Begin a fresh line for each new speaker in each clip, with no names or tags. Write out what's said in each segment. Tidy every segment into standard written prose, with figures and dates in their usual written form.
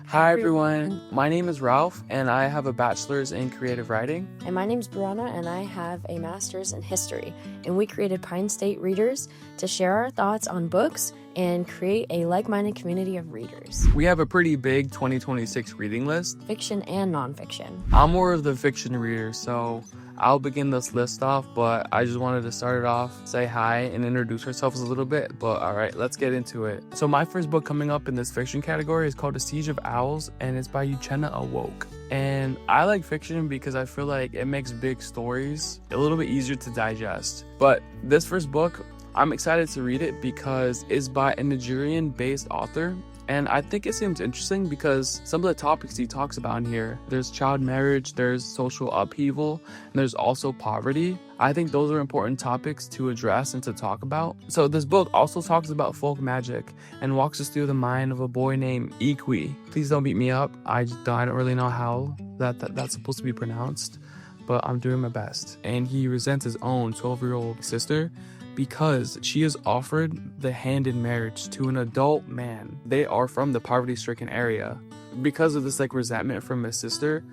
Hi everyone, my name is Ralph and I have a bachelor's in creative writing.
And my name's Brianna and I have a master's in history. And we created Pine State Readers to share our thoughts on books and create a like-minded community of readers.
We have a pretty big 2026 reading list.
Fiction and nonfiction.
I'm more of the fiction reader, so I'll begin this list off, but I just wanted to start it off, say hi, and introduce ourselves a little bit. But all right, let's get into it. So my first book coming up in this fiction category is called A Siege of Owls, and it's by Uchenna Awoke. And I like fiction because I feel like it makes big stories a little bit easier to digest. But this first book, I'm excited to read it because it's by a Nigerian-based author. And I think it seems interesting because some of the topics he talks about in here, there's child marriage, there's social upheaval, and there's also poverty. I think those are important topics to address and to talk about. So this book also talks about folk magic and walks us through the mind of a boy named Ikwi. Please don't beat me up. I don't really know how that's supposed to be pronounced, but I'm doing my best. And he resents his own 12-year-old sister because she is offered the hand in marriage to an adult man. They are from the poverty-stricken area. Because of this resentment from his sister,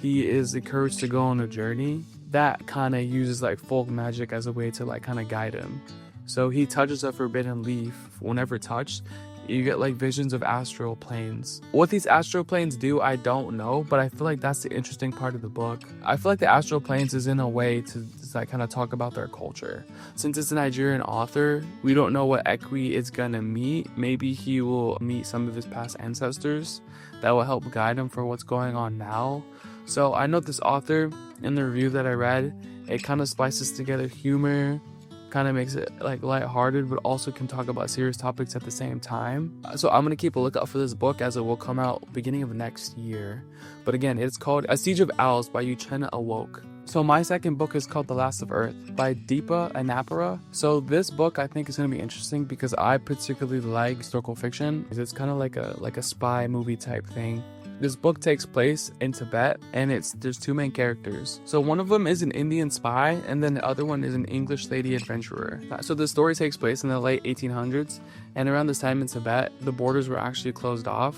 he is encouraged to go on a journey that kind of uses folk magic as a way to kind of guide him. So he touches a forbidden leaf. Whenever touched, you get visions of astral planes. What these astral planes do, I don't know, but I feel like that's the interesting part of the book. I feel like the astral planes is in a way to kind of talk about their culture. Since it's a Nigerian author, we don't know what Ekwe is gonna meet. Maybe he will meet some of his past ancestors that will help guide him for what's going on now. So I know this author, in the review that I read, it kind of splices together humor, kind of makes it lighthearted, but also can talk about serious topics at the same time. So I'm gonna keep a lookout for this book as it will come out beginning of next year. But again, it's called A Siege of Owls by Uchenna Awoke. So my second book is called The Last of Earth by Deepa Anapara. So this book I think is going to be interesting because I particularly like historical fiction. It's kind of like a spy movie type thing. This book takes place in Tibet and there's two main characters. So one of them is an Indian spy and then the other one is an English lady adventurer. So the story takes place in the late 1800s, and around this time in Tibet, the borders were actually closed off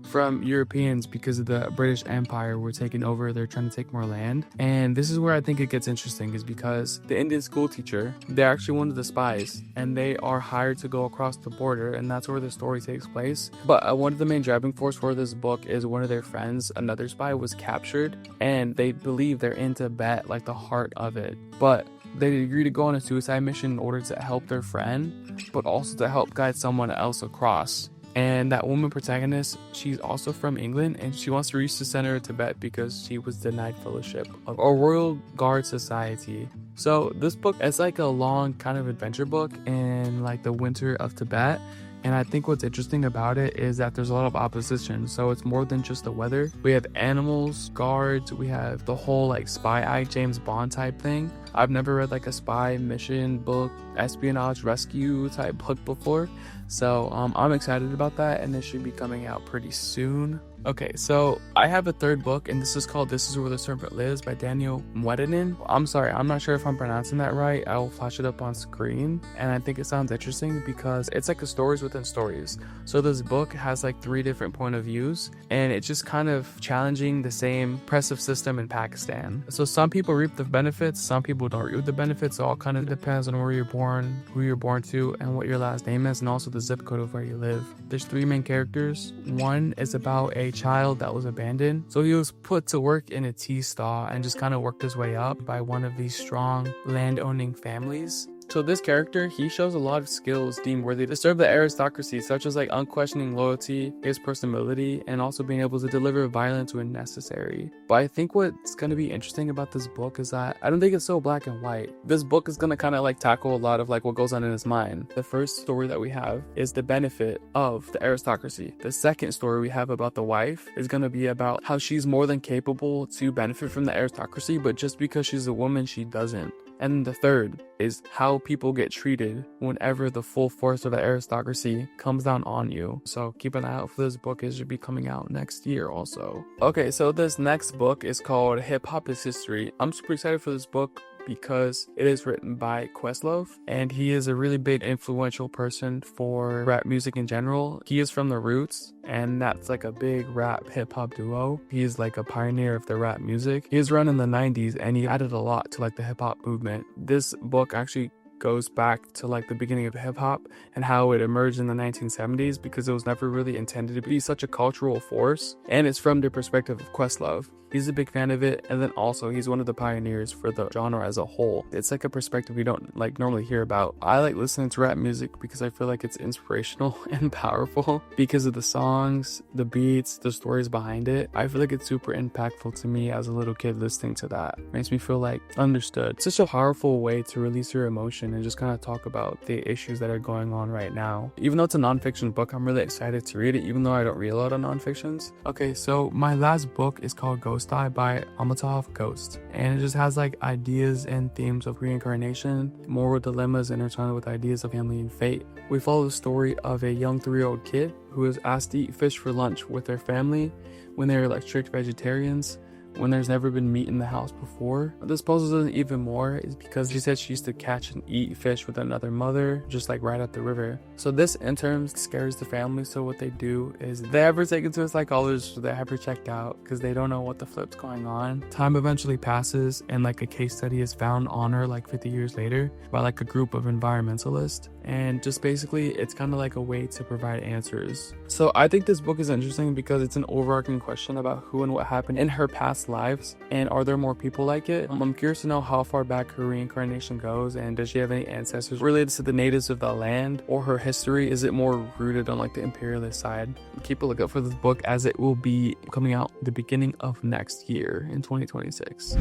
from Europeans because of the British Empire were taking over. They're trying to take more land. And this is where I think it gets interesting, is because the Indian school teacher, they're actually one of the spies and they are hired to go across the border, and that's where the story takes place. But one of the main driving force for this book is one of their friends, another spy, was captured, and they believe they're in Tibet, the heart of it. But they agree to go on a suicide mission in order to help their friend, but also to help guide someone else across. And that woman protagonist, she's also from England, and she wants to reach the center of Tibet because she was denied fellowship of a Royal Guard Society. So this book is a long kind of adventure book in the winter of Tibet. And I think what's interesting about it is that there's a lot of opposition. So it's more than just the weather. We have animals, guards, we have the whole spy act, James Bond type thing. I've never read a spy mission book, espionage rescue type book before. So I'm excited about that, and this should be coming out pretty soon. Okay, so I have a third book, and this is called This Is Where the Serpent Lives by Daniel Mwedinin. I'm sorry, I'm not sure if I'm pronouncing that right. I'll flash it up on screen, and I think it sounds interesting because it's a stories within stories. So this book has 3 different point of views, and it's just kind of challenging the same oppressive system in Pakistan. So some people reap the benefits, some people don't reap the benefits. It all kind of depends on where you're born, who you're born to, and what your last name is, and also the zip code of where you live. There's 3 main characters. One is about a child that was abandoned. So he was put to work in a tea stall and just kind of worked his way up by one of these strong land-owning families. So this character, he shows a lot of skills deemed worthy to serve the aristocracy, such as unquestioning loyalty, his personality, and also being able to deliver violence when necessary. But I think what's going to be interesting about this book is that I don't think it's so black and white. This book is going to kind of tackle a lot of what goes on in his mind. The first story that we have is the benefit of the aristocracy. The second story we have about the wife is going to be about how she's more than capable to benefit from the aristocracy, but just because she's a woman, she doesn't. And the third is how people get treated whenever the full force of the aristocracy comes down on you. So keep an eye out for this book. It should be coming out next year also. Okay, so this next book is called Hip Hop is History. I'm super excited for this book because it is written by Questlove, and he is a really big influential person for rap music in general. He is from The Roots, and that's like a big rap hip-hop duo. He is like a pioneer of the rap music. He was around in the 90s, and he added a lot to like the hip-hop movement. This book actually goes back to like the beginning of hip-hop and how it emerged in the 1970s, because it was never really intended to be such a cultural force, and it's from the perspective of Questlove. He's a big fan of it, and then also he's one of the pioneers for the genre as a whole. It's like a perspective we don't like normally hear about. I like listening to rap music because I feel like it's inspirational and powerful because of the songs, the beats, the stories behind it. I feel like it's super impactful to me as a little kid listening to that. It makes me feel like understood. It's such a powerful way to release your emotion and just kind of talk about the issues that are going on right now. Even though it's a nonfiction book, I'm really excited to read it, even though I don't read a lot of nonfictions. Okay, so my last book is called Ghost Eye by Amitav Ghost, and it just has like ideas and themes of reincarnation, moral dilemmas intertwined with ideas of family and fate. We follow the story of a young 3-year-old kid who is asked to eat fish for lunch with their family when they're like strict vegetarians, when there's never been meat in the house before. This puzzles us even more is because she said she used to catch and eat fish with another mother, just like right at the river. So this in turn scares the family, so what they do is they ever take it to a psychologist, so they're hyper checked out because they don't know what the flip's going on. Time eventually passes, and like a case study is found on her like 50 years later by like a group of environmentalists, and just basically it's kind of like a way to provide answers. So I think this book is interesting because it's an overarching question about who and what happened in her past lives, and are there more people like it. I'm curious to know how far back her reincarnation goes, and does she have any ancestors related to the natives of the land, or her history, is it more rooted on like the imperialist side? Keep a lookout for this book as it will be coming out the beginning of next year in 2026.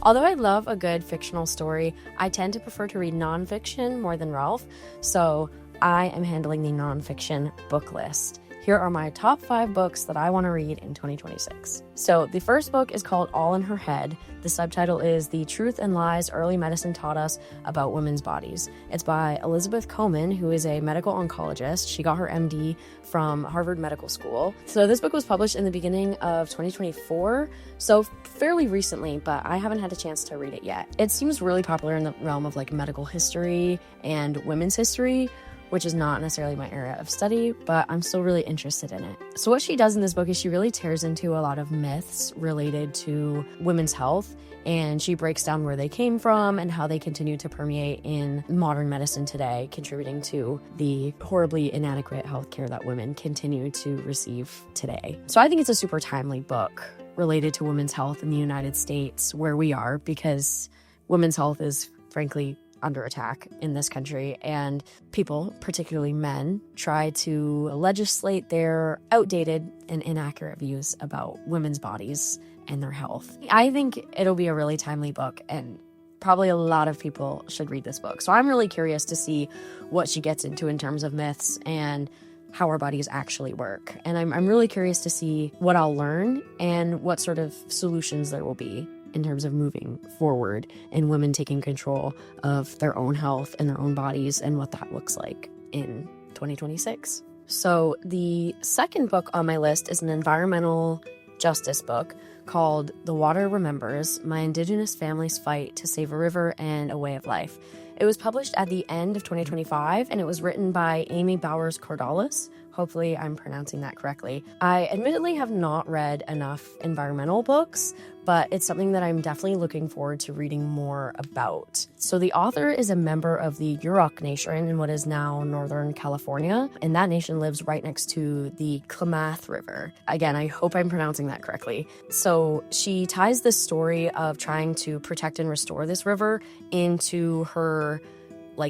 Although I love a good fictional story, I tend to prefer to read nonfiction more than Ralph, so I am handling the nonfiction book list. Here are my top 5 books that I want to read in 2026. So the first book is called All in Her Head. The subtitle is The Truth and Lies Early Medicine Taught Us About Women's Bodies. It's by Elizabeth Coleman, who is a medical oncologist. She got her MD from Harvard Medical School. So this book was published in the beginning of 2024, so fairly recently, but I haven't had a chance to read it yet. It seems really popular in the realm of like medical history and women's history, which is not necessarily my area of study, but I'm still really interested in it. So what she does in this book is she really tears into a lot of myths related to women's health, and she breaks down where they came from and how they continue to permeate in modern medicine today, contributing to the horribly inadequate healthcare that women continue to receive today. So I think it's a super timely book related to women's health in the United States, where we are, because women's health is frankly under attack in this country, and people, particularly men, try to legislate their outdated and inaccurate views about women's bodies and their health. I think it'll be a really timely book, and probably a lot of people should read this book. So I'm really curious to see what she gets into in terms of myths and how our bodies actually work. And I'm really curious to see what I'll learn and what sort of solutions there will be in terms of moving forward and women taking control of their own health and their own bodies, and what that looks like in 2026. So the second book on my list is an environmental justice book called The Water Remembers: My Indigenous Family's Fight to Save a River and a Way of Life. It was published at the end of 2025, and it was written by Amy Bowers Cordalis. Hopefully I'm pronouncing that correctly. I admittedly have not read enough environmental books, but it's something that I'm definitely looking forward to reading more about. So the author is a member of the Yurok Nation in what is now Northern California, and that nation lives right next to the Klamath River. Again, I hope I'm pronouncing that correctly. So she ties the story of trying to protect and restore this river into her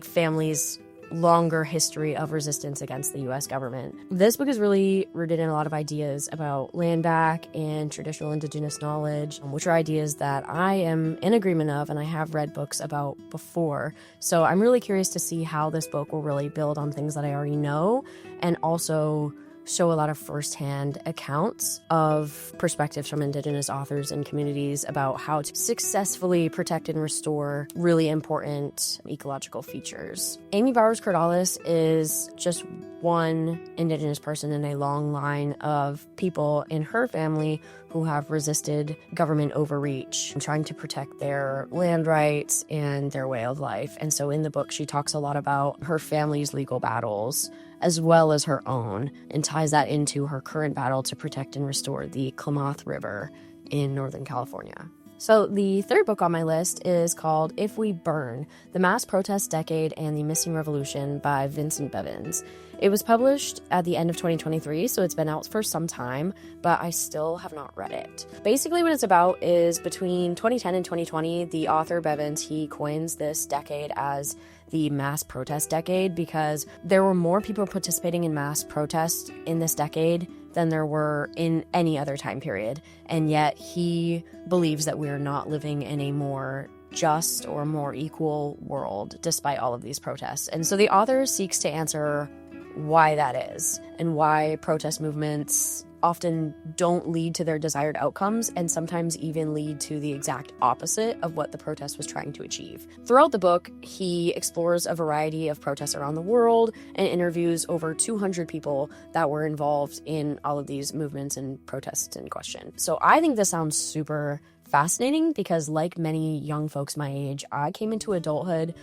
family's longer history of resistance against the U.S. government. This book is really rooted in a lot of ideas about land back and traditional indigenous knowledge, which are ideas that I am in agreement of and I have read books about before. So I'm really curious to see how this book will really build on things that I already know, and also show a lot of firsthand accounts of perspectives from Indigenous authors and communities about how to successfully protect and restore really important ecological features. Amy Bowers Cordalis is just one Indigenous person in a long line of people in her family who have resisted government overreach and trying to protect their land rights and their way of life. And so in the book, she talks a lot about her family's legal battles as well as her own, and ties that into her current battle to protect and restore the Klamath River in Northern California. So the third book on my list is called If We Burn: The Mass Protest Decade and the Missing Revolution by Vincent Bevins. It was published at the end of 2023, so it's been out for some time, but I still have not read it. Basically what it's about is between 2010 and 2020, the author Bevins, he coins this decade as the mass protest decade because there were more people participating in mass protests in this decade than there were in any other time period. And yet he believes that we're not living in a more just or more equal world despite all of these protests. And so the author seeks to answer why that is and why protest movements often don't lead to their desired outcomes and sometimes even lead to the exact opposite of what the protest was trying to achieve. Throughout the book, he explores a variety of protests around the world and interviews over 200 people that were involved in all of these movements and protests in question. So I think this sounds super fascinating because, like many young folks my age, I came into adulthood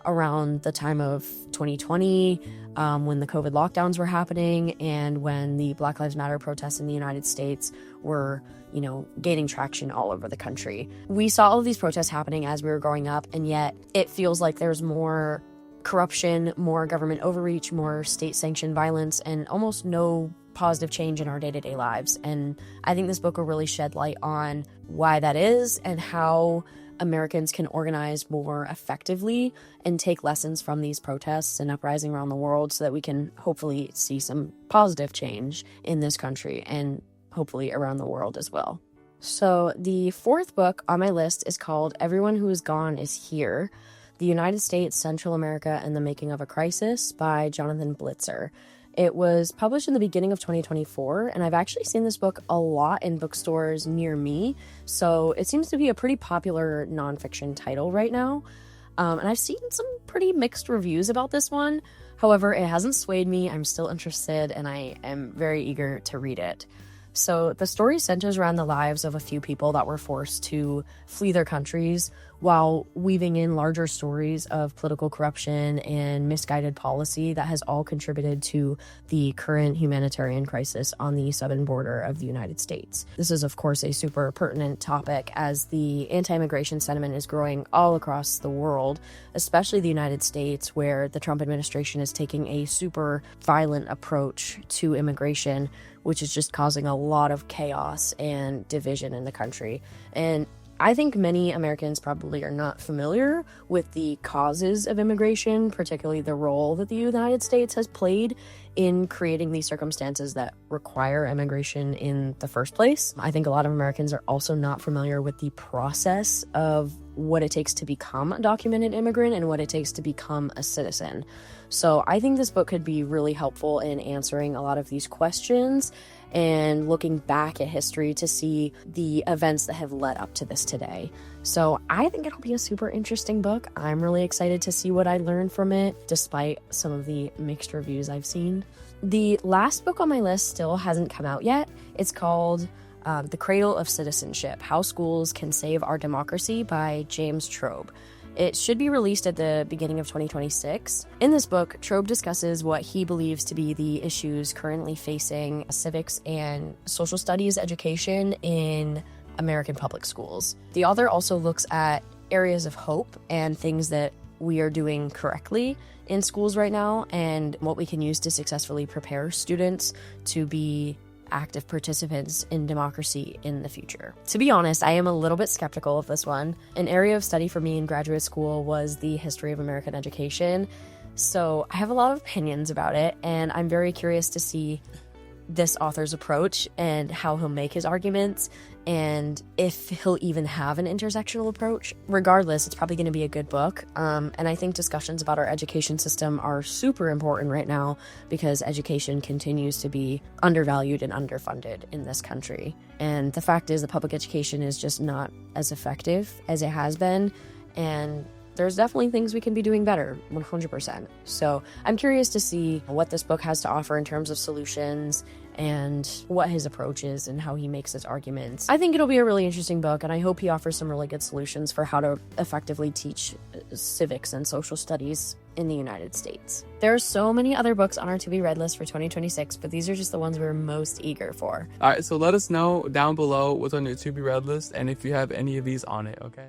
around the time of 2020, when the COVID lockdowns were happening and when the Black Lives Matter protests in the United States were, gaining traction all over the country. We saw all of these protests happening as we were growing up, and yet it feels like there's more corruption, more government overreach, more state-sanctioned violence, and almost no positive change in our day-to-day lives. And I think this book will really shed light on why that is and how Americans can organize more effectively and take lessons from these protests and uprising around the world so that we can hopefully see some positive change in this country and hopefully around the world as well. So the fourth book on my list is called Everyone Who Is Gone Is Here: The United States, Central America, and the Making of a Crisis by Jonathan Blitzer. It was published in the beginning of 2024, and I've actually seen this book a lot in bookstores near me, so it seems to be a pretty popular nonfiction title right now. And I've seen some pretty mixed reviews about this one. However, it hasn't swayed me. I'm still interested, and I am very eager to read it. So the story centers around the lives of a few people that were forced to flee their countries while weaving in larger stories of political corruption and misguided policy that has all contributed to the current humanitarian crisis on the southern border of the United States. This is, of course, a super pertinent topic as the anti-immigration sentiment is growing all across the world, especially the United States, where the Trump administration is taking a super violent approach to immigration, which is just causing a lot of chaos and division in the country. And I think many Americans probably are not familiar with the causes of immigration, particularly the role that the United States has played in creating these circumstances that require immigration in the first place. I think a lot of Americans are also not familiar with the process of what it takes to become a documented immigrant and what it takes to become a citizen. So I think this book could be really helpful in answering a lot of these questions and looking back at history to see the events that have led up to this today. So I think it'll be a super interesting book. I'm really excited to see what I learn from it, despite some of the mixed reviews I've seen. The last book on my list still hasn't come out yet. It's called The Cradle of Citizenship: How Schools Can Save Our Democracy by James Trobe. It should be released at the beginning of 2026. In this book, Trobe discusses what he believes to be the issues currently facing civics and social studies education in American public schools. The author also looks at areas of hope and things that we are doing correctly in schools right now and what we can use to successfully prepare students to be active participants in democracy in the future. To be honest, I am a little bit skeptical of this one. An area of study for me in graduate school was the history of American education, so I have a lot of opinions about it, and I'm very curious to see this author's approach and how he'll make his arguments, and if he'll even have an intersectional approach. Regardless, it's probably going to be a good book. And I think discussions about our education system are super important right now because education continues to be undervalued and underfunded in this country. And the fact is that public education is just not as effective as it has been. And there's definitely things we can be doing better, 100%. So I'm curious to see what this book has to offer in terms of solutions and what his approach is and how he makes his arguments. I think it'll be a really interesting book, and I hope he offers some really good solutions for how to effectively teach civics and social studies in the United States. There are so many other books on our to-be-read list for 2026, but these are just the ones we're most eager for.
All right, so let us know down below what's on your to-be-read list and if you have any of these on it, okay?